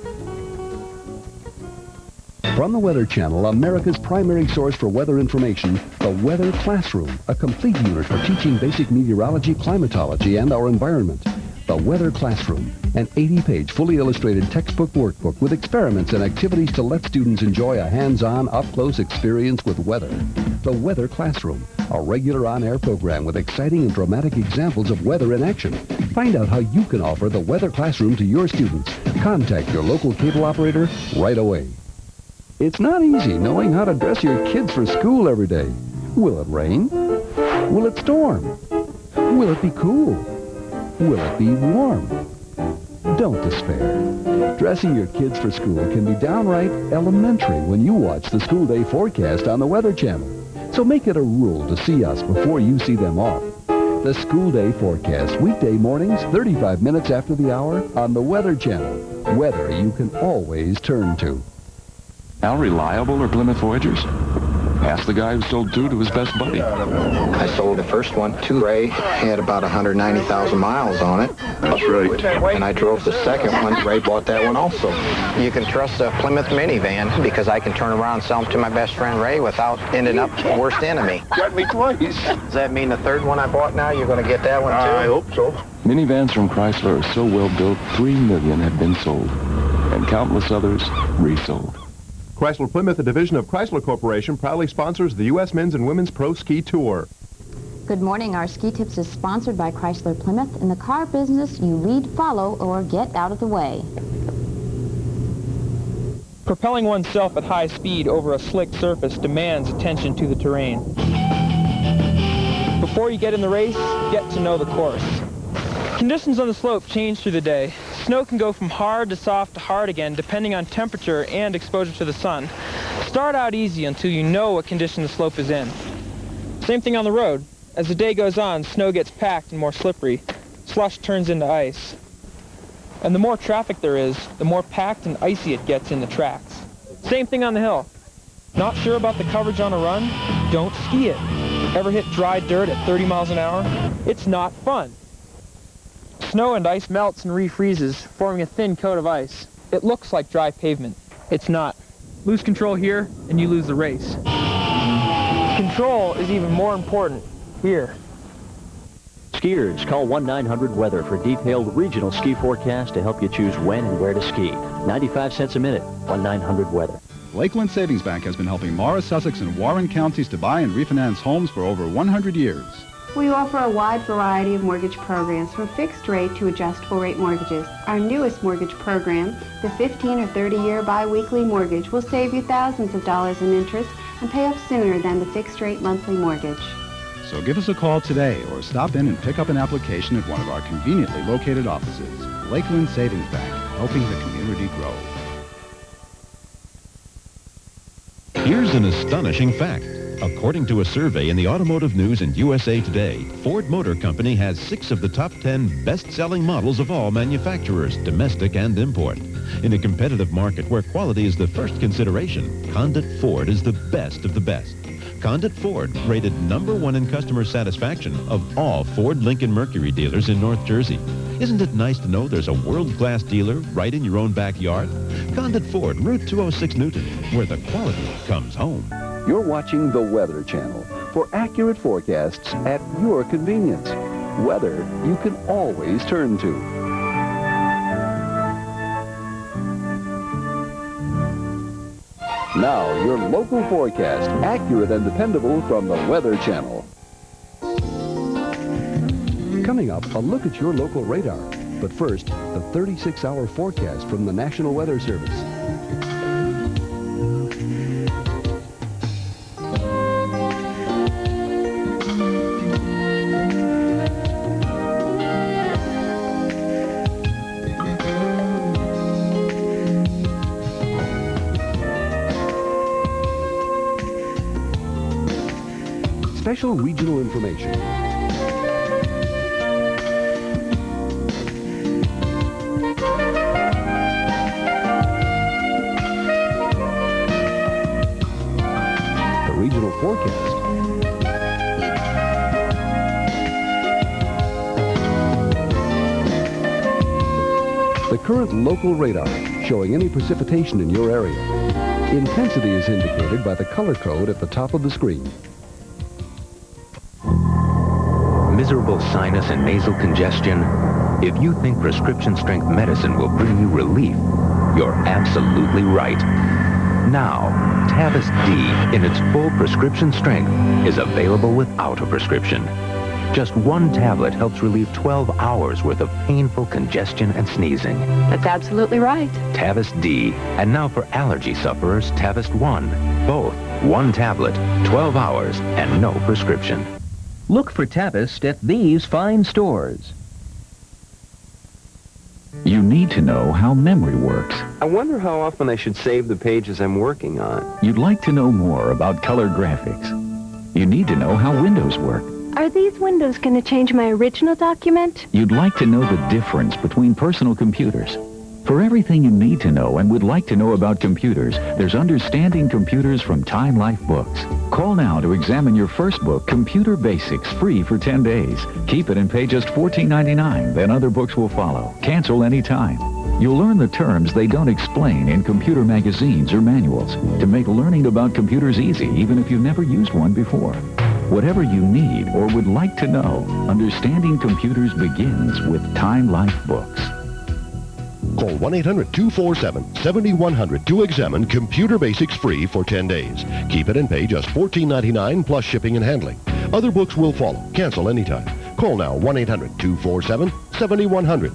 From the Weather Channel, America's primary source for weather information, the Weather Classroom, a complete unit for teaching basic meteorology, climatology, and our environment. The Weather Classroom, an 80-page, fully illustrated textbook workbook with experiments and activities to let students enjoy a hands-on, up-close experience with weather. The Weather Classroom, a regular on-air program with exciting and dramatic examples of weather in action. Find out how you can offer the Weather Classroom to your students. Contact your local cable operator right away. It's not easy knowing how to dress your kids for school every day. Will it rain? Will it storm? Will it be cool? Will it be warm? Don't despair. Dressing your kids for school can be downright elementary when you watch the school day forecast on the Weather Channel. So make it a rule to see us before you see them off. The School Day Forecast, weekday mornings, 35 minutes after the hour, on the Weather Channel. Weather you can always turn to. How reliable are Plymouth Voyagers? Ask the guy who sold 2 to his best buddy. I sold the first one to Ray. Had about 190,000 miles on it. That's right. And I drove the second one. Ray bought that one also. You can trust a Plymouth minivan because I can turn around and sell them to my best friend Ray without ending up worst enemy. Got me twice. Does that mean the third one I bought now, you're going to get that one too? I hope so. Minivans from Chrysler are so well built, 3 million have been sold, and countless others resold. Chrysler Plymouth, a division of Chrysler Corporation, proudly sponsors the U.S. Men's and Women's Pro Ski Tour. Good morning. Our Ski Tips is sponsored by Chrysler Plymouth. In the car business, you lead, follow, or get out of the way. Propelling oneself at high speed over a slick surface demands attention to the terrain. Before you get in the race, get to know the course. Conditions on the slope change through the day. Snow can go from hard to soft to hard again, depending on temperature and exposure to the sun. Start out easy until you know what condition the slope is in. Same thing on the road. As the day goes on, snow gets packed and more slippery. Slush turns into ice. And the more traffic there is, the more packed and icy it gets in the tracks. Same thing on the hill. Not sure about the coverage on a run? Don't ski it. Ever hit dry dirt at 30 miles an hour? It's not fun. Snow and ice melts and refreezes, forming a thin coat of ice. It looks like dry pavement. It's not. Lose control here, and you lose the race. Control is even more important here. Skiers, call 1-900-WEATHER for detailed regional ski forecast to help you choose when and where to ski. 95 cents a minute, 1-900-WEATHER. Lakeland Savings Bank has been helping Morris, Sussex, and Warren counties to buy and refinance homes for over 100 years. We offer a wide variety of mortgage programs from fixed rate to adjustable rate mortgages. Our newest mortgage program, the 15 or 30-year biweekly mortgage, will save you thousands of dollars in interest and pay off sooner than the fixed rate monthly mortgage. So give us a call today or stop in and pick up an application at one of our conveniently located offices. Lakeland Savings Bank, helping the community grow. Here's an astonishing fact. According to a survey in the Automotive News and USA Today, Ford Motor Company has 6 of the top 10 best-selling models of all manufacturers, domestic and import. In a competitive market where quality is the first consideration, Condit Ford is the best of the best. Condit Ford, rated #1 in customer satisfaction of all Ford Lincoln Mercury dealers in North Jersey. Isn't it nice to know there's a world-class dealer right in your own backyard? Condit Ford, Route 206 Newton, where the quality comes home. You're watching the Weather Channel for accurate forecasts at your convenience. Weather you can always turn to. Now, your local forecast, accurate and dependable from the Weather Channel. Coming up, a look at your local radar. But first, the 36-hour forecast from the National Weather Service. Special regional information. The regional forecast. The current local radar showing any precipitation in your area. Intensity is indicated by the color code at the top of the screen. Miserable sinus and nasal congestion? If you think prescription-strength medicine will bring you relief, you're absolutely right. Now, Tavis D, in its full prescription strength, is available without a prescription. Just 1 tablet helps relieve 12 hours worth of painful congestion and sneezing. That's absolutely right. Tavis D, and now for allergy sufferers, Tavis 1. Both 1 tablet, 12 hours, and no prescription. Look for Tavis at these fine stores. You need to know how memory works. I wonder how often I should save the pages I'm working on. You'd like to know more about color graphics. You need to know how windows work. Are these windows going to change my original document? You'd like to know the difference between personal computers. For everything you need to know and would like to know about computers, there's Understanding Computers from Time Life Books. Call now to examine your first book, Computer Basics, free for 10 days. Keep it and pay just $14.99. Then other books will follow. Cancel anytime. You'll learn the terms they don't explain in computer magazines or manuals to make learning about computers easy, even if you've never used one before. Whatever you need or would like to know, Understanding Computers begins with Time Life Books. Call 1-800-247-7100 to examine Computer Basics free for 10 days. Keep it and pay just $14.99 plus shipping and handling. Other books will follow. Cancel anytime. Call now 1-800-247-7100.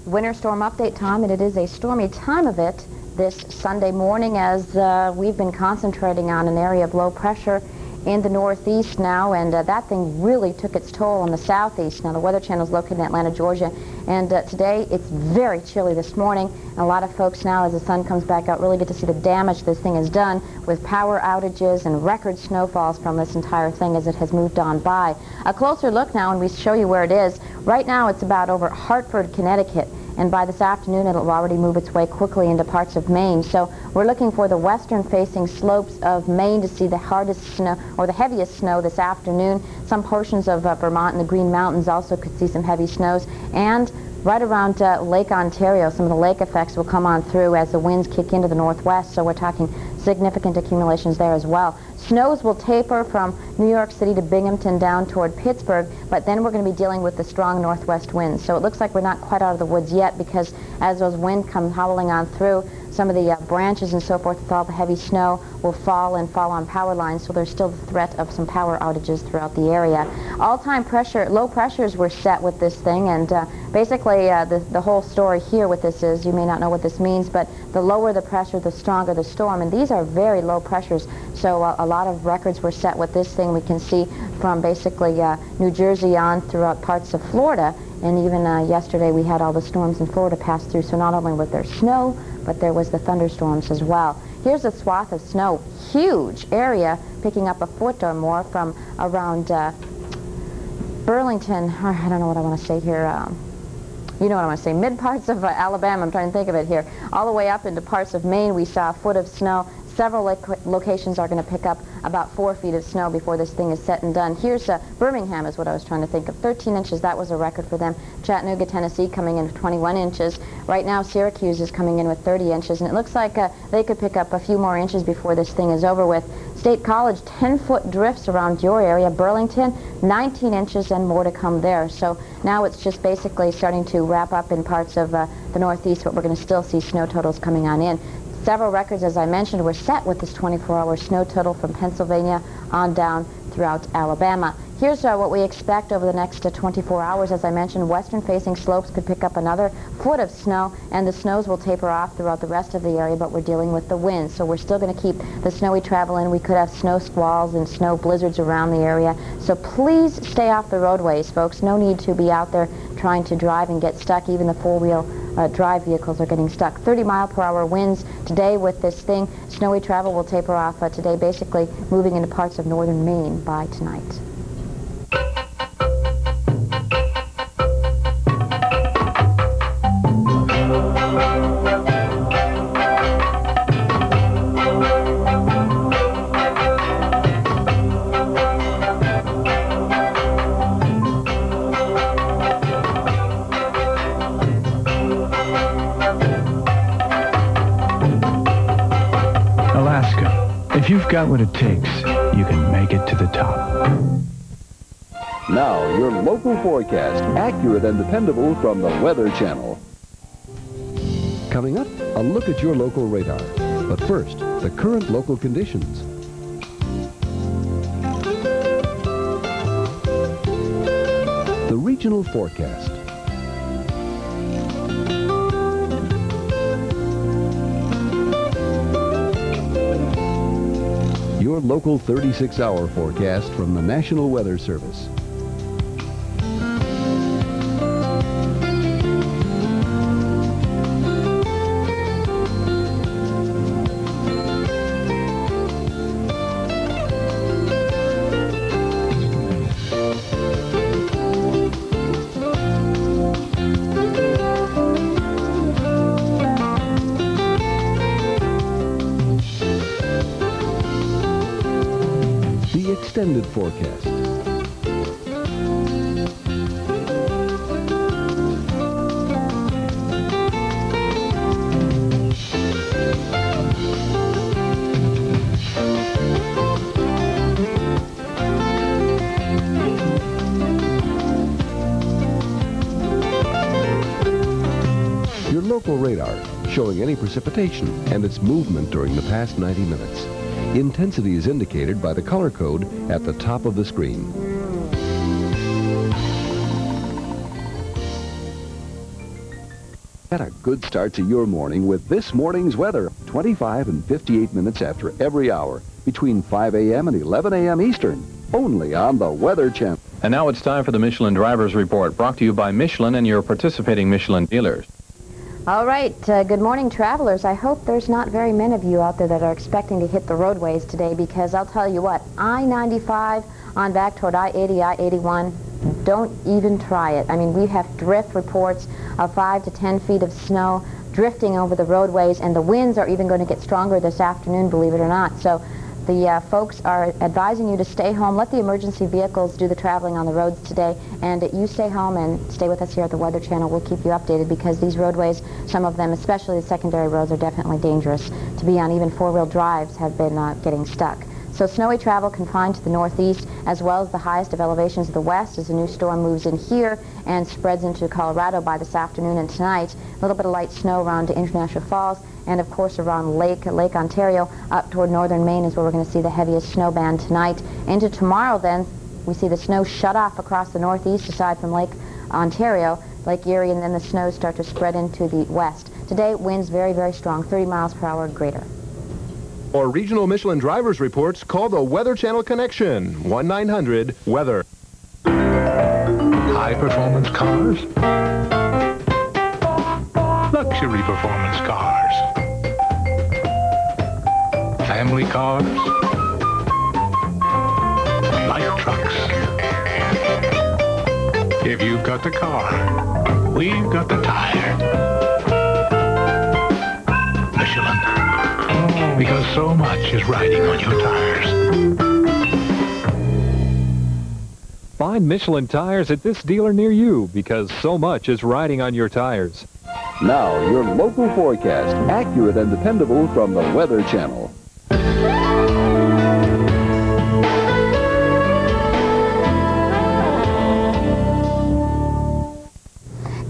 Winter storm update time, and it is a stormy time of it this Sunday morning as we've been concentrating on an area of low pressure in the northeast now, and that thing really took its toll on the southeast. Now, the Weather Channel is located in Atlanta, Georgia, and today it's very chilly this morning, and a lot of folks now, as the sun comes back out, really get to see the damage this thing has done with power outages and record snowfalls from this entire thing as it has moved on by. A closer look now, and we show you where it is. Right now, it's about over Hartford, Connecticut, and by this afternoon it'll already move its way quickly into parts of Maine. So we're looking for the western-facing slopes of Maine to see the hardest snow, or the heaviest snow this afternoon. Some portions of Vermont and the Green Mountains also could see some heavy snows. And right around Lake Ontario, some of the lake effects will come on through as the winds kick into the northwest, so we're talking significant accumulations there as well. Snows will taper from New York City to Binghamton down toward Pittsburgh, but then we're going to be dealing with the strong northwest winds. So it looks like we're not quite out of the woods yet, because as those winds come howling on through, some of the branches and so forth with all the heavy snow will fall and fall on power lines, so there's still the threat of some power outages throughout the area. All-time pressure, low pressures were set with this thing, and basically the whole story here with this is, you may not know what this means, but the lower the pressure, the stronger the storm, and these are very low pressures, so a lot of records were set with this thing. We can see from basically New Jersey on throughout parts of Florida, and even yesterday we had all the storms in Florida pass through, so not only was there snow, but there was the thunderstorms as well. Here's a swath of snow, huge area, picking up a foot or more from around Burlington, or I don't know what I want to say here, you know what I want to say, mid parts of Alabama, I'm trying to think of it here, all the way up into parts of Maine. We saw a foot of snow. Several locations are going to pick up about 4 feet of snow before this thing is set and done. Here's Birmingham is what I was trying to think of. 13 inches, that was a record for them. Chattanooga, Tennessee coming in with 21 inches. Right now Syracuse is coming in with 30 inches, and it looks like they could pick up a few more inches before this thing is over with. State College, 10-foot drifts around your area. Burlington, 19 inches and more to come there. So now it's just basically starting to wrap up in parts of the northeast, but we're going to still see snow totals coming on in. Several records, as I mentioned, were set with this 24-hour snow total from Pennsylvania on down throughout Alabama. Here's what we expect over the next 24 hours. As I mentioned, western-facing slopes could pick up another foot of snow, and the snows will taper off throughout the rest of the area, but we're dealing with the winds, so we're still going to keep the snowy travel in. We could have snow squalls and snow blizzards around the area, so please stay off the roadways, folks. No need to be out there trying to drive and get stuck. Even the four-wheel drive vehicles are getting stuck. 30-mile-per-hour winds today with this thing. Snowy travel will taper off today, basically moving into parts of northern Maine by tonight. If you've got what it takes, you can make it to the top. Now, your local forecast, accurate and dependable from the Weather Channel. Coming up, a look at your local radar. But first, the current local conditions. The regional forecast. Your local 36-hour forecast from the National Weather Service. the extended forecast. Your local radar showing any precipitation and its movement during the past 90 minutes. Intensity is indicated by the color code at the top of the screen. Get a good start to your morning with this morning's weather. 25 and 58 minutes after every hour, between 5 a.m. and 11 a.m. Eastern, only on the Weather Channel. And now it's time for the Michelin Drivers Report, brought to you by Michelin and your participating Michelin dealers. All right, good morning, travelers. I hope there's not very many of you out there that are expecting to hit the roadways today, because I'll tell you what, I-95 on back toward I-80, I-81, don't even try it. I mean, we have drift reports of 5 to 10 feet of snow drifting over the roadways, and the winds are even going to get stronger this afternoon, believe it or not. So the folks are advising you to stay home. Let the emergency vehicles do the traveling on the roads today, and you stay home and stay with us here at the Weather Channel. We'll keep you updated, because these roadways, some of them, especially the secondary roads, are definitely dangerous to be on. Even four-wheel drives have been getting stuck. So snowy travel confined to the northeast, as well as the highest of elevations of the west, as the new storm moves in here and spreads into Colorado by this afternoon and tonight. A little bit of light snow around to International Falls, and of course around Lake Ontario up toward northern Maine is where we're going to see the heaviest snow band tonight. Into tomorrow then, we see the snow shut off across the northeast aside from Lake Ontario, Lake Erie, and then the snows start to spread into the west. Today, winds very, very strong, 30 miles per hour or greater. For regional Michelin drivers reports, call the Weather Channel Connection, 1-900-WEATHER. High-performance cars. Luxury performance cars. Family cars. Light trucks. If you've got the car, we've got the tire. Michelin. Because so much is riding on your tires. Find Michelin tires at this dealer near you, because so much is riding on your tires. Now, your local forecast, accurate and dependable from the Weather Channel.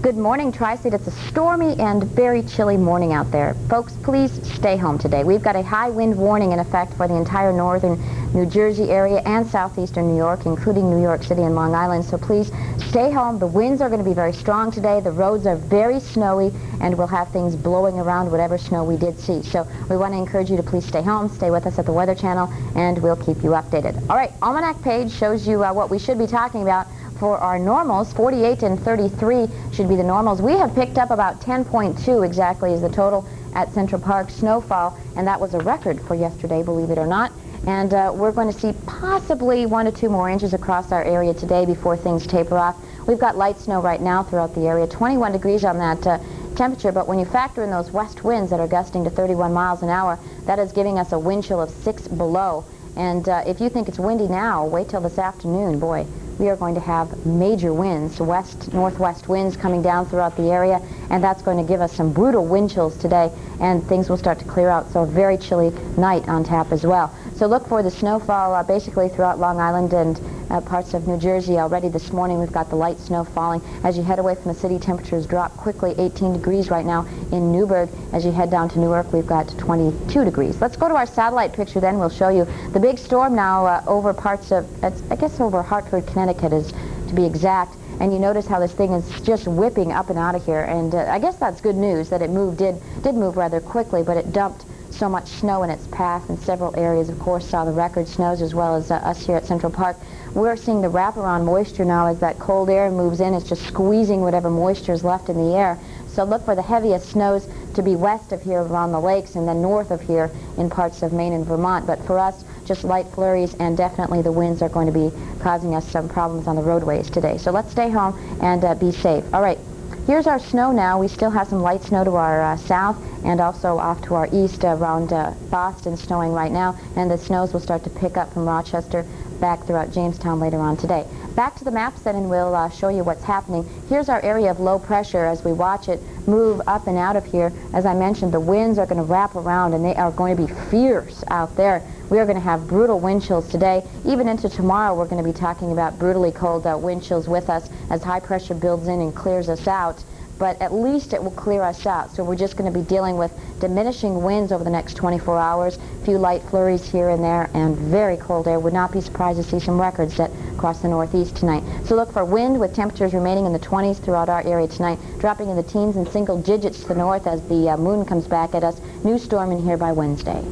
Good morning, Tri-State. It's a stormy and very chilly morning out there. Folks, please stay home today. We've got a high wind warning in effect for the entire northern New Jersey area and southeastern New York, including New York City and Long Island. So please stay home. The winds are going to be very strong today. The roads are very snowy, and we'll have things blowing around whatever snow we did see. So we want to encourage you to please stay home, stay with us at the Weather Channel, and we'll keep you updated. All right, Almanac page shows you what we should be talking about. For our normals, 48 and 33 should be the normals. We have picked up about 10.2 exactly is the total at Central Park snowfall, and that was a record for yesterday, believe it or not. And we're going to see possibly 1 to 2 more inches across our area today before things taper off. We've got light snow right now throughout the area, 21 degrees on that temperature, but when you factor in those west winds that are gusting to 31 miles an hour, that is giving us a wind chill of 6 below. And if you think it's windy now, wait till this afternoon. Boy, we are going to have major winds, west-northwest winds coming down throughout the area, and that's going to give us some brutal wind chills today, and things will start to clear out, so a very chilly night on tap as well. So look for the snowfall basically throughout Long Island and parts of New Jersey. Already this morning we've got the light snow falling. As you head away from the city, temperatures drop quickly, 18 degrees right now in Newburgh. As you head down to Newark, we've got 22 degrees. Let's go to our satellite picture then. We'll show you the big storm now over parts of, I guess over Hartford, Connecticut is to be exact. And you notice how this thing is just whipping up and out of here. And I guess that's good news that it did move rather quickly, but it dumped so much snow in its path, and several areas, of course, saw the record snows, as well as us here at Central Park. We're seeing the wraparound moisture now as that cold air moves in. It's just squeezing whatever moisture is left in the air. So look for the heaviest snows to be west of here around the lakes, and then north of here in parts of Maine and Vermont. But for us, just light flurries, and definitely the winds are going to be causing us some problems on the roadways today. So let's stay home and be safe. All right, Here's our snow now. We still have some light snow to our south and also off to our east around Boston, snowing right now, and the snows will start to pick up from Rochester back throughout Jamestown later on today. Back to the maps then, and we'll show you what's happening. Here's our area of low pressure as we watch it move up and out of here. As I mentioned, the winds are going to wrap around, and they are going to be fierce out there. We are going to have brutal wind chills today. Even into tomorrow, we're going to be talking about brutally cold wind chills with us as high pressure builds in and clears us out. But at least it will clear us out. So we're just going to be dealing with diminishing winds over the next 24 hours, a few light flurries here and there, and very cold air. Would not be surprised to see some records set across the northeast tonight. So look for wind with temperatures remaining in the 20s throughout our area tonight, dropping in the teens and single digits to the north as the moon comes back at us. New storm in here by Wednesday.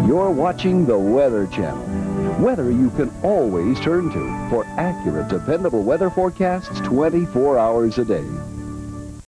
You're watching the Weather Channel. Weather you can always turn to for accurate, dependable weather forecasts 24 hours a day.